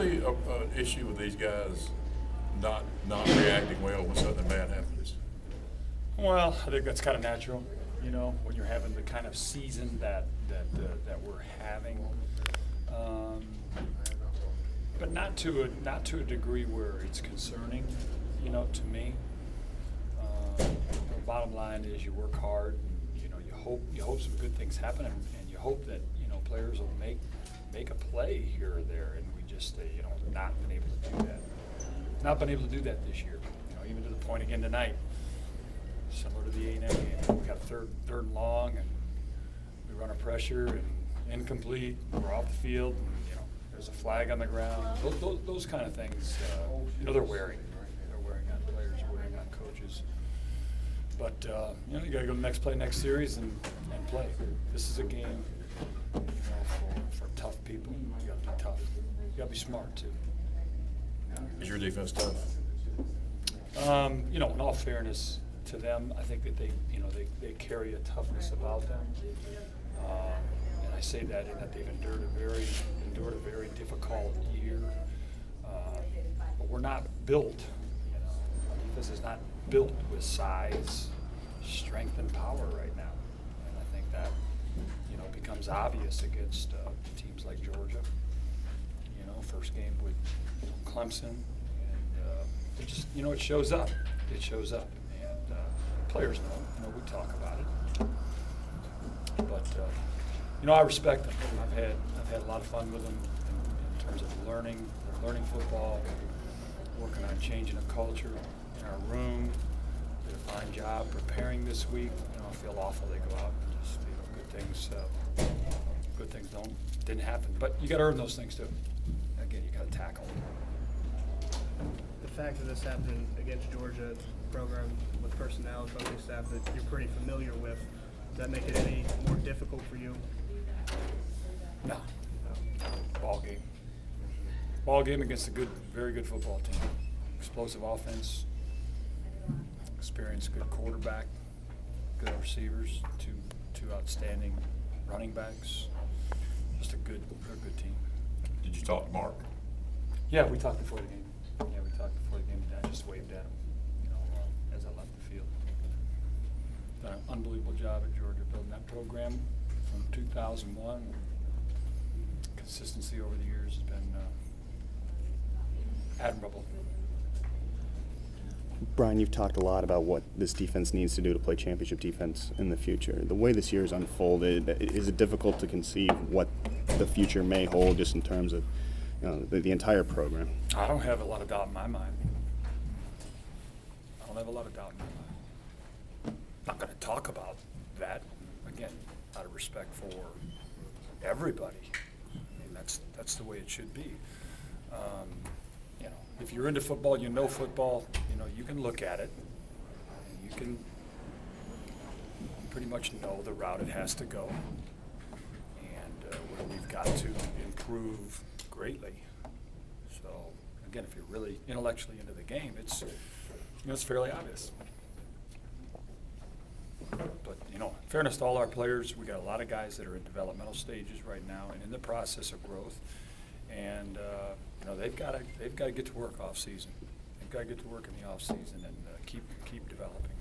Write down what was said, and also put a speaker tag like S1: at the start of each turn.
S1: see an issue with these guys not reacting well when something bad happens?
S2: Well, I think that's kind of natural, you know, when you're having the kind of season that we're having, but not to a degree where it's concerning, you know, to me. The bottom line is you work hard, and, you know, you hope some good things happen, and you hope that, you know, players will make a play here or there, and we just you know, not been able to do that. Not been able to do that this year, you know, even to the point again tonight. Similar to the A&M game, we got third and long, and we run a pressure and incomplete. We're off the field, and, you know, there's a flag on the ground. Those kind of things, you know, they're wearing on players, wearing on coaches. But you know, you got to go to the next play, next series, and play. This is a game, you know, for tough people. You got to be tough. You got to be smart too.
S1: Is your defense tough?
S2: You know, in all fairness to them, I think that they carry a toughness about them, and I say that in that they've endured a very difficult year. But we're not built, you know. Our defense is not built with size, strength, and power right now, and I think that, you know, becomes obvious against teams like Georgia. You know, first game with Clemson, and it just, you know, it shows up. It shows up. Players know, you know, we talk about it, but you know, I respect them. I've had a lot of fun with them in terms of learning football, working on changing a culture in our room. Did a fine job preparing this week. You know, I feel awful they go out and just, you know, good things didn't happen, but you got to earn those things too. Again, you got to tackle them.
S3: The fact that this happened against Georgia, program with personnel, coaching staff that you're pretty familiar with, does that make it any more difficult for you?
S2: No. Ball game against a very good football team. Explosive offense, experienced, good quarterback, good receivers, two outstanding running backs. Just a good team.
S1: Did you talk to Mark?
S2: Yeah, we talked before the game. I just waved at him, you know, as I left the field. Done an unbelievable job at Georgia building that program from 2001. Consistency over the years has been admirable.
S4: Brian, you've talked a lot about what this defense needs to do to play championship defense in the future. The way this year has unfolded, is it difficult to conceive what the future may hold just in terms of, you know, the entire program?
S2: I don't have a lot of doubt in my mind. I'm not going to talk about that, again, out of respect for everybody. I mean, that's the way it should be. You know, if you're into football, you know football, you know, you can look at it, and you can pretty much know the route it has to go, and where we've got to improve greatly. So, again, if you're really intellectually into the game, it's, you know, it's fairly obvious. But, you know, in fairness to all our players, we got a lot of guys that are in developmental stages right now and in the process of growth, and you know, they've got to get to work off season. They've got to get to work in the off season and keep developing.